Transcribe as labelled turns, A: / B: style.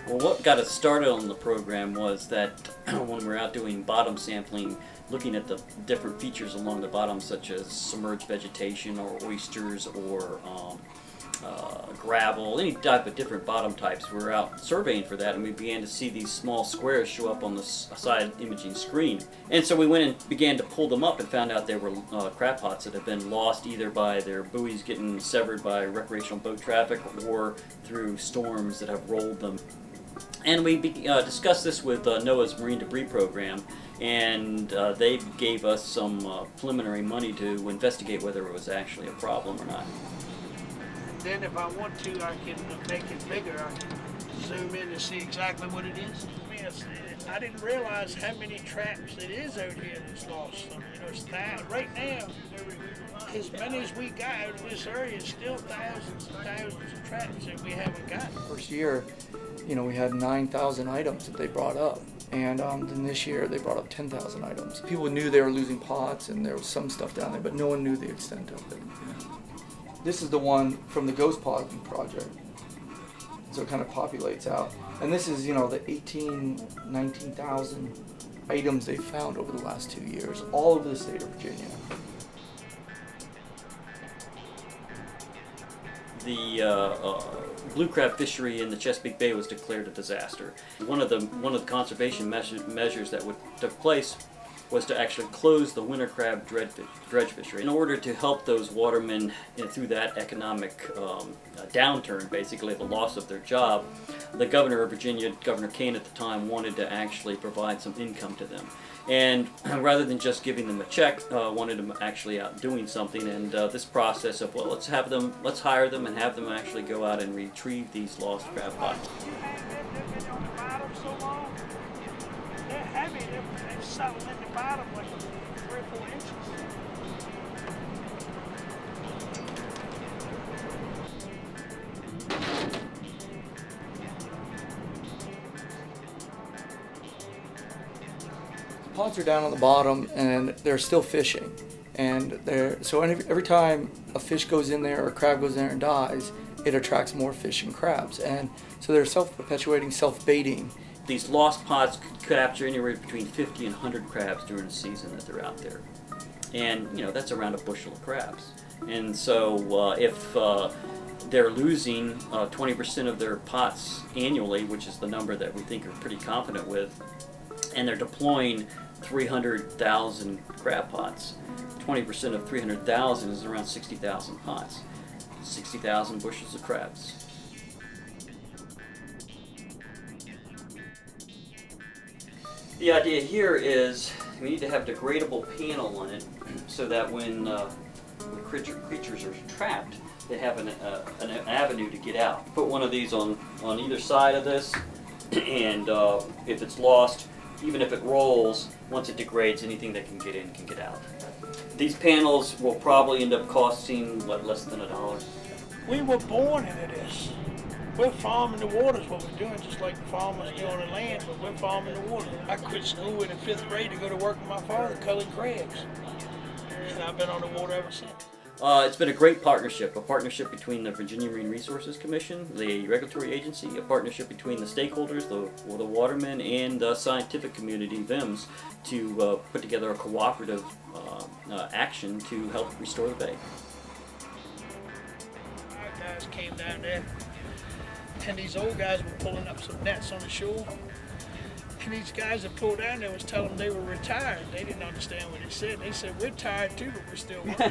A: Well, what got us started on the program was that when we were out doing bottom sampling, looking at the different features along the bottom, such as submerged vegetation or oysters or gravel, any type of different bottom types, we were out surveying for that, and we began to see these small squares show up on the side imaging screen. And so we went and began to pull them up and found out they were crab pots that had been lost either by their buoys getting severed by recreational boat traffic or through storms that have rolled them. And we discussed this with NOAA's Marine Debris Program, and they gave us some preliminary money to investigate whether it was actually a problem or not.
B: Then if I want to, I can make it bigger. I can zoom in to see exactly what it is. Yes, I didn't realize how many traps it is out here that's lost. You know, it's right now, as many as we got out of this area, still thousands and thousands of traps that we haven't got.
C: First year, you know, we had 9,000 items that they brought up. And then this year they brought up 10,000 items. People knew they were losing pots and there was some stuff down there, but no one knew the extent of it. This is the one from the Ghost Pod Project. So it kind of populates out. And this is, you know, the 19,000 items they found over the last 2 years, all over the state of Virginia.
A: The blue crab fishery in the Chesapeake Bay was declared a disaster. One of the conservation measures that took place was to actually close the winter crab dredge fishery. In order to help those watermen through that economic downturn, basically the loss of their job, the governor of Virginia, Governor Kane at the time, wanted to actually provide some income to them. And rather than just giving them a check, wanted them actually out doing something. And this process of, well, let's hire them and have them actually go out and retrieve these lost crab pots.
B: They're heavy. They're settled in the bottom like 3 or 4 inches.
C: Pots are down on the bottom and they're still fishing. And so every time a fish goes in there or a crab goes in there and dies, it attracts more fish and crabs. And so they're self-perpetuating, self-baiting.
A: These lost pots could capture anywhere between 50 and 100 crabs during the season that they're out there. And, you know, that's around a bushel of crabs. And so if they're losing 20% of their pots annually, which is the number that we think are pretty confident with, and they're deploying 300,000 crab pots, 20% of 300,000 is around 60,000 pots. 60,000 bushels of crabs. The idea here is we need to have a degradable panel on it so that when creatures are trapped, they have an avenue to get out. Put one of these on either side of this, and if it's lost, even if it rolls, once it degrades, anything that can get in can get out. These panels will probably end up costing, what, less than $1?
B: We were born into this. We're farming the water is what we're doing, just like the farmers do on the land, but we're farming the water. I quit school in the 5th grade to go to work with my father culling crabs. And I've been on the water ever since.
A: It's been a great partnership, a partnership between the Virginia Marine Resources Commission, the regulatory agency, a partnership between the stakeholders, the watermen, and the scientific community, VIMS, to put together a cooperative action to help restore the bay.
B: Our guys came down there, and these old guys were pulling up some nets on the shore. And these guys that pulled down there was telling them they were retired. They didn't understand what they said. They said, we're tired too, but we're still working.